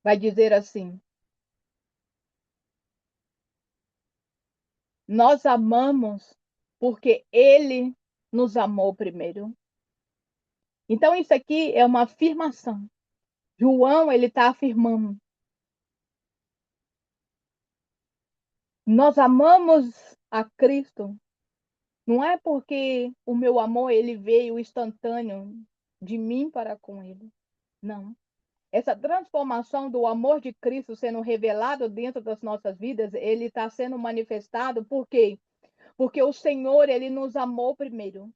vai dizer assim: nós amamos porque ele nos amou primeiro. Então, isso aqui é uma afirmação. João, ele está afirmando: nós amamos a Cristo. Não é porque o meu amor ele veio instantâneo de mim para com ele. Não. Essa transformação do amor de Cristo sendo revelado dentro das nossas vidas, ele está sendo manifestado por quê? Porque o Senhor, ele nos amou primeiro.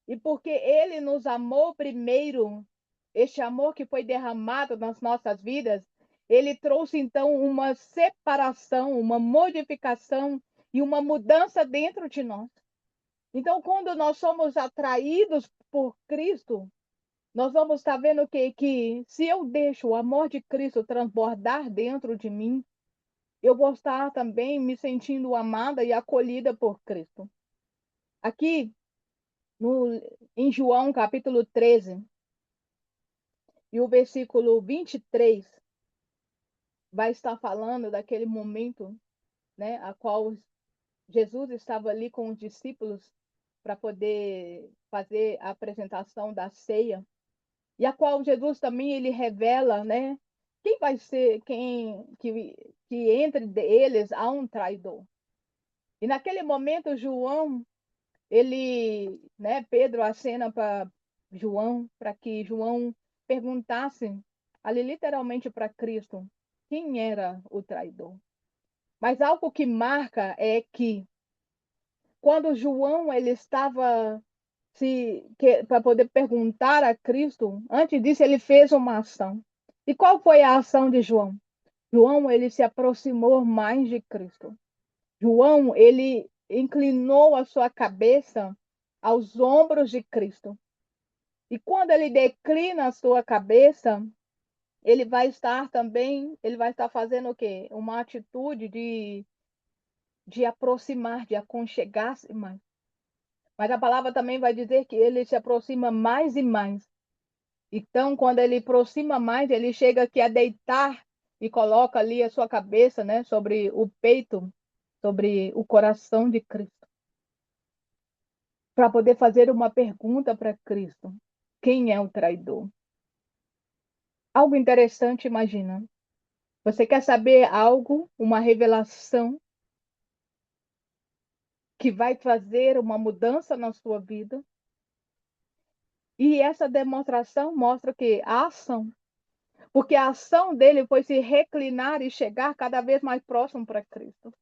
E porque ele nos amou primeiro, este amor que foi derramado nas nossas vidas, ele trouxe então uma separação, uma modificação e uma mudança dentro de nós. Então, quando nós somos atraídos por Cristo, nós vamos estar vendo que se eu deixo o amor de Cristo transbordar dentro de mim, eu vou estar também me sentindo amada e acolhida por Cristo. Aqui no, em João capítulo 13 e o versículo 23 vai estar falando daquele momento, né, a qual Jesus estava ali com os discípulos para poder fazer a apresentação da ceia, e a qual Jesus também ele revela, né, quem vai ser quem que entre eles há um traidor. E naquele momento João, ele, né, Pedro acena para João para que João perguntasse ali literalmente para Cristo quem era o traidor. Mas algo que marca é que quando João ele estava para poder perguntar a Cristo, antes disso ele fez uma ação. E qual foi a ação de João? João ele se aproximou mais de Cristo. João ele inclinou a sua cabeça aos ombros de Cristo. E quando ele declina a sua cabeça, ele vai estar também, ele vai estar fazendo o quê? Uma atitude de aproximar, de aconchegar-se mais. Mas a palavra também vai dizer que ele se aproxima mais e mais. Então, quando ele aproxima mais, ele chega aqui a deitar e coloca ali a sua cabeça, né, sobre o peito, sobre o coração de Cristo, para poder fazer uma pergunta para Cristo: quem é o traidor? Algo interessante, imagina. Você quer saber algo, uma revelação que vai fazer uma mudança na sua vida? E essa demonstração mostra que a ação, porque a ação dele foi se reclinar e chegar cada vez mais próximo para Cristo.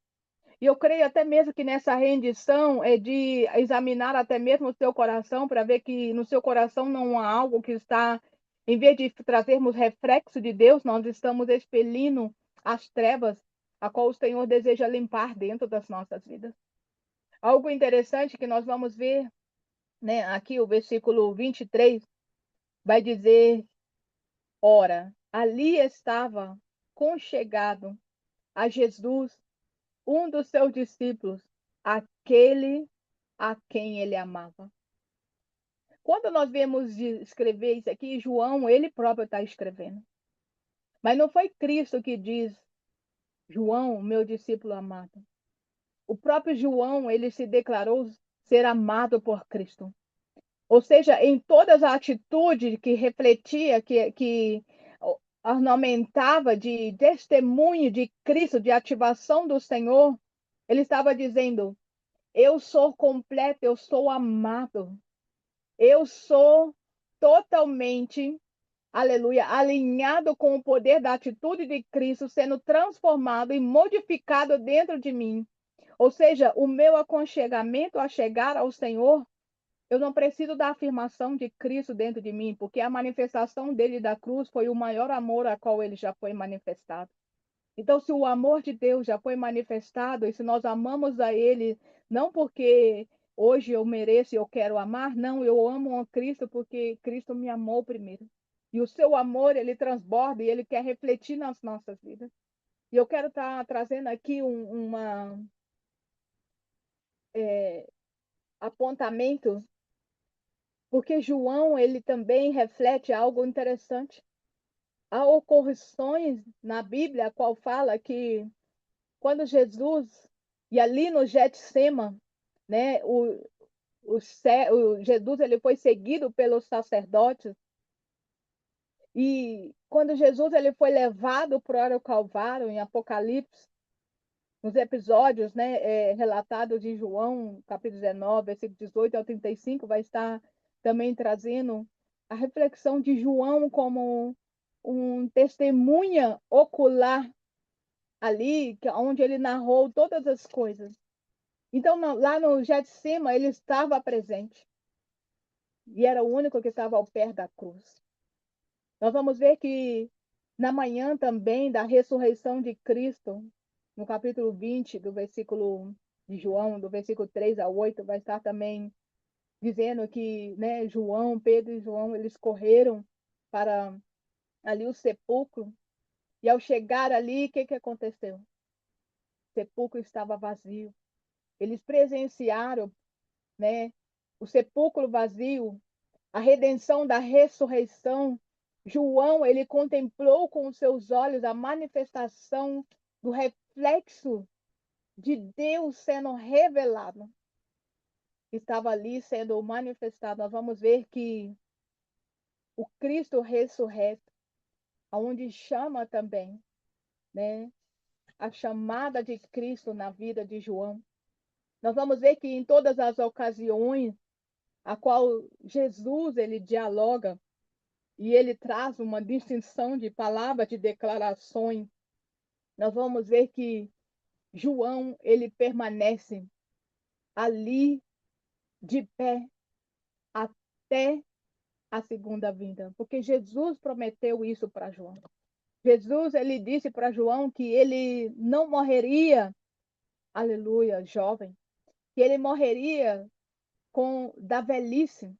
E eu creio até mesmo que nessa rendição é de examinar até mesmo o seu coração para ver que no seu coração não há algo que está, em vez de trazermos reflexo de Deus, nós estamos expelindo as trevas, a qual o Senhor deseja limpar dentro das nossas vidas. Algo interessante que nós vamos ver, né, aqui o versículo 23 vai dizer: ora, ali estava conchegado a Jesus um dos seus discípulos, aquele a quem ele amava. Quando nós vemos escrever isso aqui, João, ele próprio está escrevendo. Mas não foi Cristo que diz, João, meu discípulo amado. O próprio João, ele se declarou ser amado por Cristo. Ou seja, em todas as atitudes que refletia, que ornamentava de testemunho de Cristo, de ativação do Senhor, ele estava dizendo: eu sou completo, eu sou amado. Eu sou totalmente, aleluia, alinhado com o poder da atitude de Cristo, sendo transformado e modificado dentro de mim. Ou seja, o meu aconchegamento a chegar ao Senhor, eu não preciso da afirmação de Cristo dentro de mim, porque a manifestação dele da cruz foi o maior amor a qual ele já foi manifestado. Então, se o amor de Deus já foi manifestado, e se nós amamos a Ele, não porque hoje eu mereço e eu quero amar, não, eu amo a Cristo porque Cristo me amou primeiro. E o seu amor, ele transborda e ele quer refletir nas nossas vidas. E eu quero estar trazendo aqui apontamento, porque João, ele também reflete algo interessante. Há ocorrões na Bíblia, a qual fala que quando Jesus, e ali no Getsema, né, o Jesus ele foi seguido pelos sacerdotes, e quando Jesus ele foi levado para o Calvário, em Apocalipse, nos episódios, né, relatados em João, capítulo 19, versículo 18 ao 35, vai estar também trazendo a reflexão de João como um testemunha ocular ali, onde ele narrou todas as coisas. Então, lá no Getsema, ele estava presente. E era o único que estava ao pé da cruz. Nós vamos ver que na manhã também da ressurreição de Cristo, no capítulo 20 do versículo de João, do versículo 3 a 8, vai estar também dizendo que, né, João, Pedro e João, eles correram para ali o sepulcro. E ao chegar ali, o que, que aconteceu? O sepulcro estava vazio. Eles presenciaram, né, o sepulcro vazio, a redenção da ressurreição. João, ele contemplou com os seus olhos a manifestação do reflexo de Deus sendo revelado. Estava ali sendo manifestado. Nós vamos ver que o Cristo ressurreto, aonde chama também, né, a chamada de Cristo na vida de João. Nós vamos ver que em todas as ocasiões a qual Jesus ele dialoga e ele traz uma distinção de palavras, de declarações, nós vamos ver que João ele permanece ali de pé até a segunda vinda, porque Jesus prometeu isso para João. Jesus ele disse para João que ele não morreria, aleluia, jovem, que ele morreria com da velhice.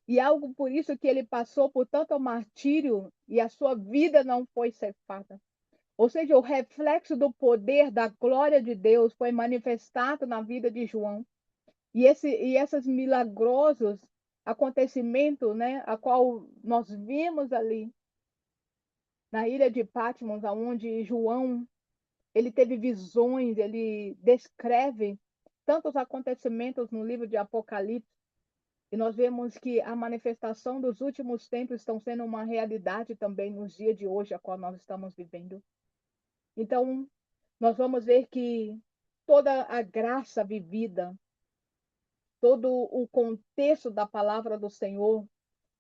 E algo por isso que ele passou por tanto martírio e a sua vida não foi ceifada. Ou seja, o reflexo do poder da glória de Deus foi manifestado na vida de João. E esses milagrosos acontecimentos, né, a qual nós vimos ali na ilha de Patmos, aonde João ele teve visões, ele descreve tantos acontecimentos no livro de Apocalipse. E nós vemos que a manifestação dos últimos tempos estão sendo uma realidade também nos dias de hoje, a qual nós estamos vivendo. Então, nós vamos ver que toda a graça vivida, todo o contexto da palavra do Senhor,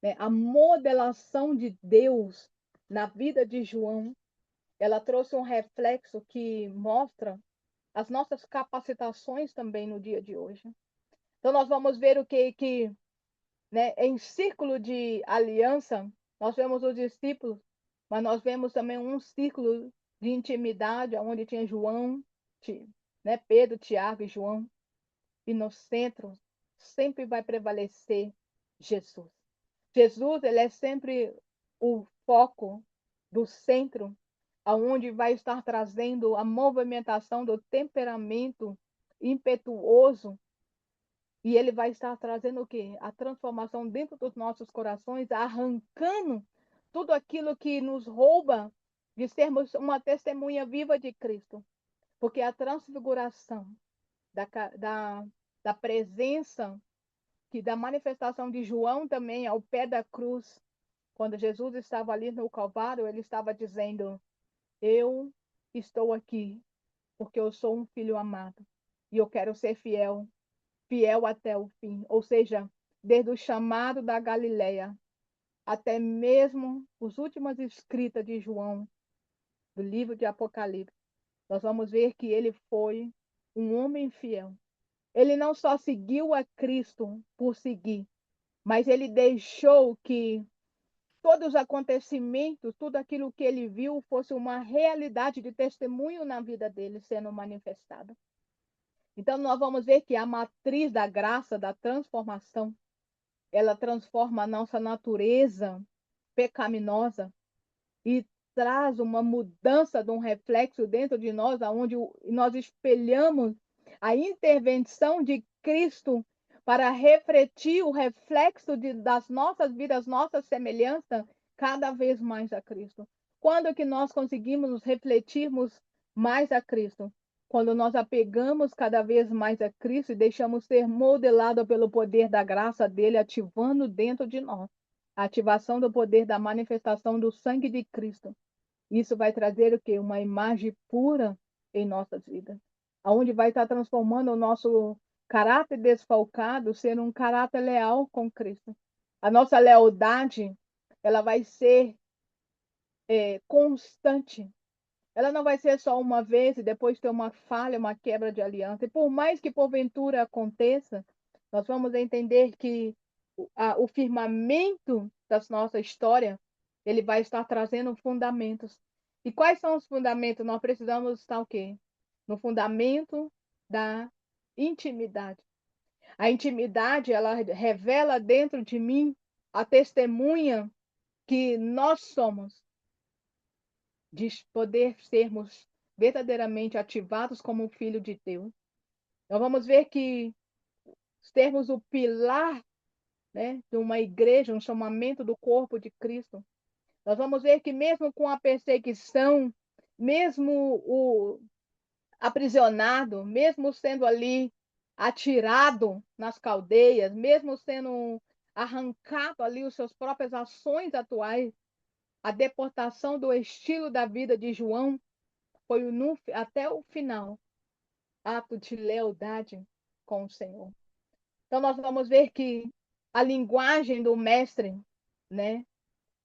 né, a modelação de Deus na vida de João, ela trouxe um reflexo que mostra as nossas capacitações também no dia de hoje. Então, nós vamos ver o que né, em círculo de aliança, nós vemos os discípulos, mas nós vemos também um círculo de intimidade, onde tinha João, né, Pedro, Tiago e João, e no centro sempre vai prevalecer Jesus. Jesus, ele é sempre o foco do centro, aonde vai estar trazendo a movimentação do temperamento impetuoso, e ele vai estar trazendo o quê? A transformação dentro dos nossos corações, arrancando tudo aquilo que nos rouba de sermos uma testemunha viva de Cristo. Porque a transfiguração da, da, da presença, que da manifestação de João também ao pé da cruz, quando Jesus estava ali no Calvário, ele estava dizendo: eu estou aqui porque eu sou um filho amado e eu quero ser fiel, fiel até o fim. Ou seja, desde o chamado da Galileia até mesmo as últimas escritas de João, do livro de Apocalipse, nós vamos ver que ele foi um homem fiel. Ele não só seguiu a Cristo por seguir, mas ele deixou que todos os acontecimentos, tudo aquilo que ele viu, fosse uma realidade de testemunho na vida dele sendo manifestada. Então, nós vamos ver que a matriz da graça, da transformação, ela transforma a nossa natureza pecaminosa e traz uma mudança de um reflexo dentro de nós, onde nós espelhamos a intervenção de Cristo para refletir o reflexo das nossas vidas, nossa semelhança, cada vez mais a Cristo. Quando que nós conseguimos nos refletirmos mais a Cristo? Quando nós apegamos cada vez mais a Cristo e deixamos ser modelado pelo poder da graça dele ativando dentro de nós. A ativação do poder da manifestação do sangue de Cristo. Isso vai trazer o quê? Uma imagem pura em nossas vidas, aonde vai estar transformando o nosso caráter desfalcado ser um caráter leal com Cristo. A nossa lealdade, ela vai ser constante. Ela não vai ser só uma vez e depois ter uma falha, uma quebra de aliança. E por mais que porventura aconteça, nós vamos entender que o firmamento da nossa história, ele vai estar trazendo fundamentos. E quais são os fundamentos? Nós precisamos estar o quê? No fundamento da intimidade. A intimidade, ela revela dentro de mim a testemunha que nós somos, de poder sermos verdadeiramente ativados como um filho de Deus. Nós vamos ver que sermos o pilar, né, de uma igreja, um chamamento do corpo de Cristo. Nós vamos ver que mesmo com a perseguição, mesmo o aprisionado, mesmo sendo ali atirado nas caldeias, mesmo sendo arrancado ali os seus próprias ações atuais, a deportação do estilo da vida de João foi até o final ato de lealdade com o Senhor. Então nós vamos ver que a linguagem do mestre, né,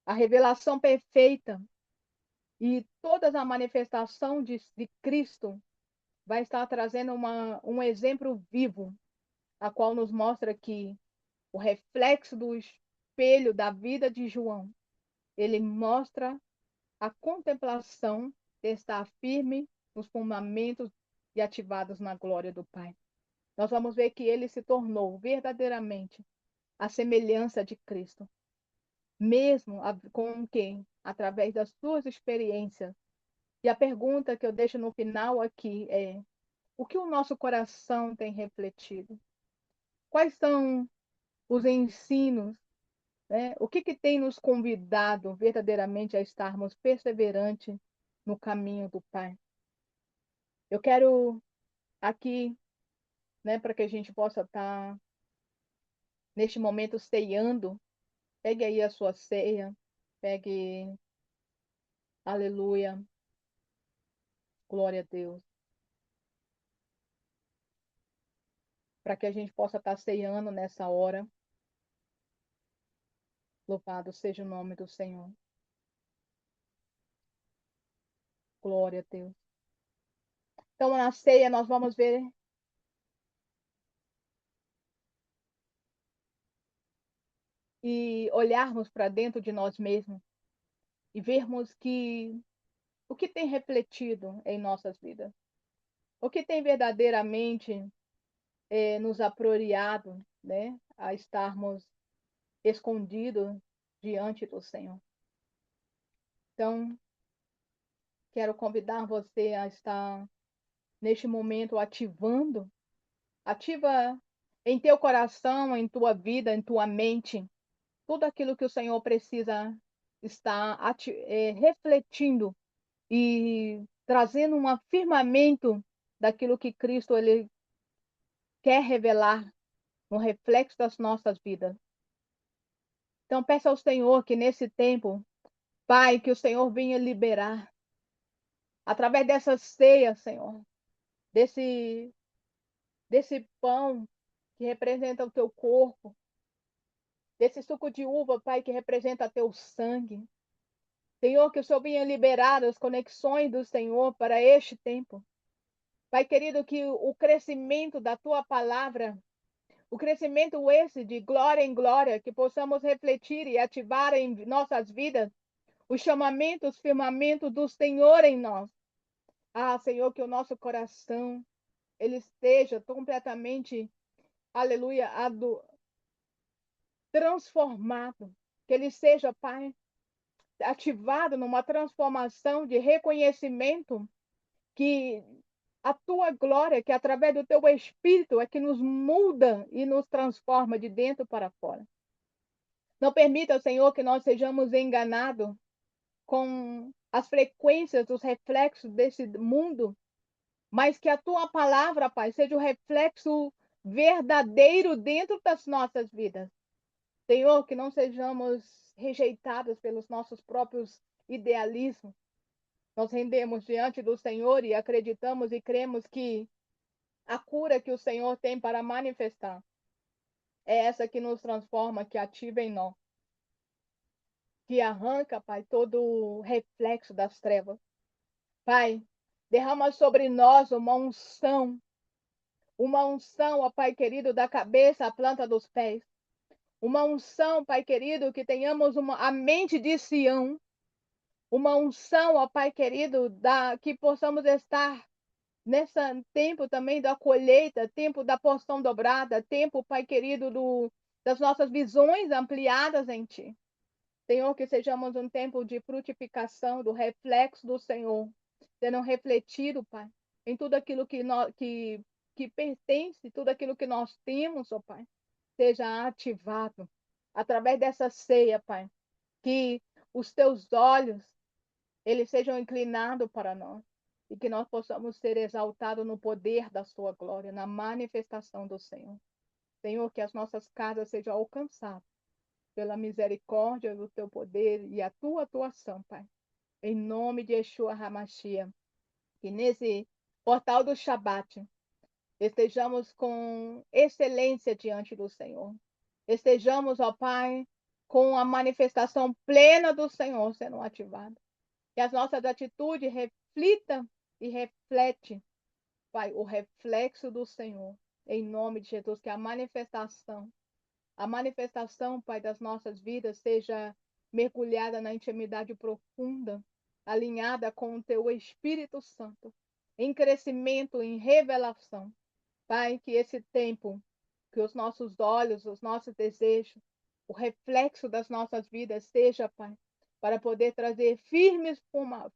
a revelação perfeita e toda a manifestação de Cristo vai estar trazendo um exemplo vivo, a qual nos mostra que o reflexo do espelho da vida de João, ele mostra a contemplação de estar firme nos fundamentos e ativados na glória do Pai. Nós vamos ver que ele se tornou verdadeiramente a semelhança de Cristo, mesmo com quem? Através das suas experiências. E a pergunta que eu deixo no final aqui é: o que o nosso coração tem refletido? Quais são os ensinos, né? O que tem nos convidado verdadeiramente a estarmos perseverantes no caminho do Pai? Eu quero aqui, né, para que a gente possa estar neste momento ceando. Pegue aí a sua ceia, pegue, aleluia, glória a Deus, para que a gente possa estar ceando nessa hora. Louvado seja o nome do Senhor. Glória a Deus. Então, na ceia, nós vamos ver e olharmos para dentro de nós mesmos e vermos que o que tem refletido em nossas vidas, o que tem verdadeiramente nos apropriado, né, a estarmos escondidos diante do Senhor. Então, quero convidar você a estar neste momento ativa em teu coração, em tua vida, em tua mente, tudo aquilo que o Senhor precisa estar refletindo e trazendo um afirmamento daquilo que Cristo ele quer revelar no reflexo das nossas vidas. Então, peça ao Senhor que nesse tempo, Pai, que o Senhor venha liberar, através dessa ceia, Senhor, desse, desse pão que representa o teu corpo, desse suco de uva, Pai, que representa teu sangue. Senhor, que o Senhor venha liberar as conexões do Senhor para este tempo. Pai querido, que o crescimento da tua palavra, o crescimento esse de glória em glória, que possamos refletir e ativar em nossas vidas os chamamentos, os firmamentos do Senhor em nós. Ah, Senhor, que o nosso coração ele esteja completamente, aleluia, transformado. Que ele seja, Pai, ativado numa transformação de reconhecimento que a tua glória, que através do teu Espírito é que nos muda e nos transforma de dentro para fora. Não permita, Senhor, que nós sejamos enganados com as frequências dos reflexos desse mundo, mas que a tua palavra, Pai, seja o reflexo verdadeiro dentro das nossas vidas. Senhor, que não sejamos rejeitados pelos nossos próprios idealismos. Nós rendemos diante do Senhor e acreditamos e cremos que a cura que o Senhor tem para manifestar é essa que nos transforma, que ativa em nós, que arranca, Pai, todo o reflexo das trevas. Pai, derrama sobre nós uma unção, ó Pai querido, da cabeça à planta dos pés. Uma unção, Pai querido, que tenhamos a mente de Sião. Uma unção, ó Pai querido, que possamos estar nesse tempo também da colheita, tempo da porção dobrada, tempo, Pai querido, das nossas visões ampliadas em Ti. Senhor, que sejamos um tempo de frutificação, do reflexo do Senhor, sendo refletido, Pai, em tudo aquilo que pertence, tudo aquilo que nós temos, ó Pai, seja ativado através dessa ceia, Pai, que os Teus olhos, eles sejam inclinados para nós e que nós possamos ser exaltados no poder da Sua glória, na manifestação do Senhor. Senhor, que as nossas casas sejam alcançadas pela misericórdia do Teu poder e a Tua atuação, Pai. Em nome de Yeshua HaMashiach, que nesse portal do Shabat estejamos com excelência diante do Senhor. Estejamos, ó Pai, com a manifestação plena do Senhor sendo ativada. Que as nossas atitudes reflitam e reflete, Pai, o reflexo do Senhor. Em nome de Jesus, que a manifestação, Pai, das nossas vidas seja mergulhada na intimidade profunda, alinhada com o Teu Espírito Santo, em crescimento, em revelação. Pai, que esse tempo, que os nossos olhos, os nossos desejos, o reflexo das nossas vidas seja, Pai, para poder trazer firmes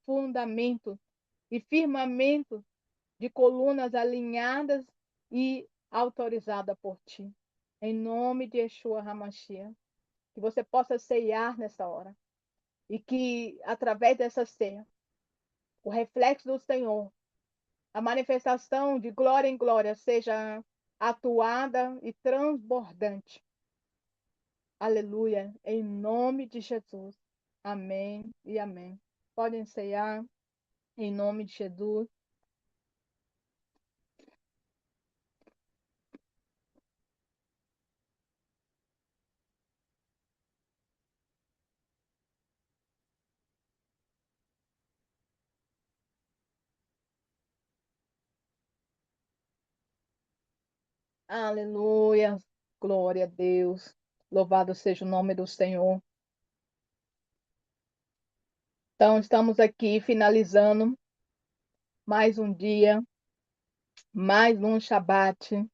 fundamentos e firmamento de colunas alinhadas e autorizadas por Ti. Em nome de Yeshua HaMashiach, que você possa ceiar nessa hora e que, através dessa ceia, o reflexo do Senhor, a manifestação de glória em glória seja atuada e transbordante. Aleluia, em nome de Jesus. Amém e amém. Podem ceiar em nome de Jesus. Aleluia. Glória a Deus. Louvado seja o nome do Senhor. Então, estamos aqui finalizando mais um dia, mais um Shabat.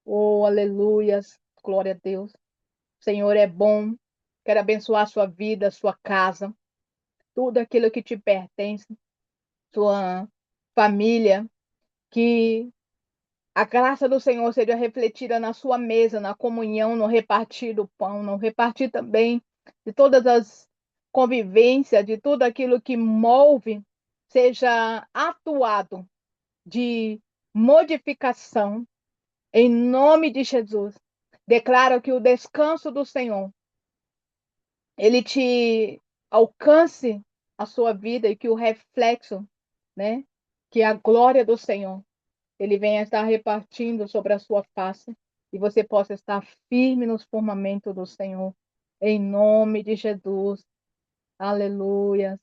Oh, aleluias. Glória a Deus. O Senhor é bom. Quero abençoar a sua vida, a sua casa, tudo aquilo que te pertence, sua família, que a graça do Senhor seja refletida na sua mesa, na comunhão, no repartir do pão, no repartir também de todas as convivências, de tudo aquilo que move, seja atuado de modificação, em nome de Jesus. Declaro que o descanso do Senhor, ele te alcance a sua vida e que o reflexo, né, que a glória do Senhor ele venha estar repartindo sobre a sua face e você possa estar firme nos firmamentos do Senhor. Em nome de Jesus. Aleluia.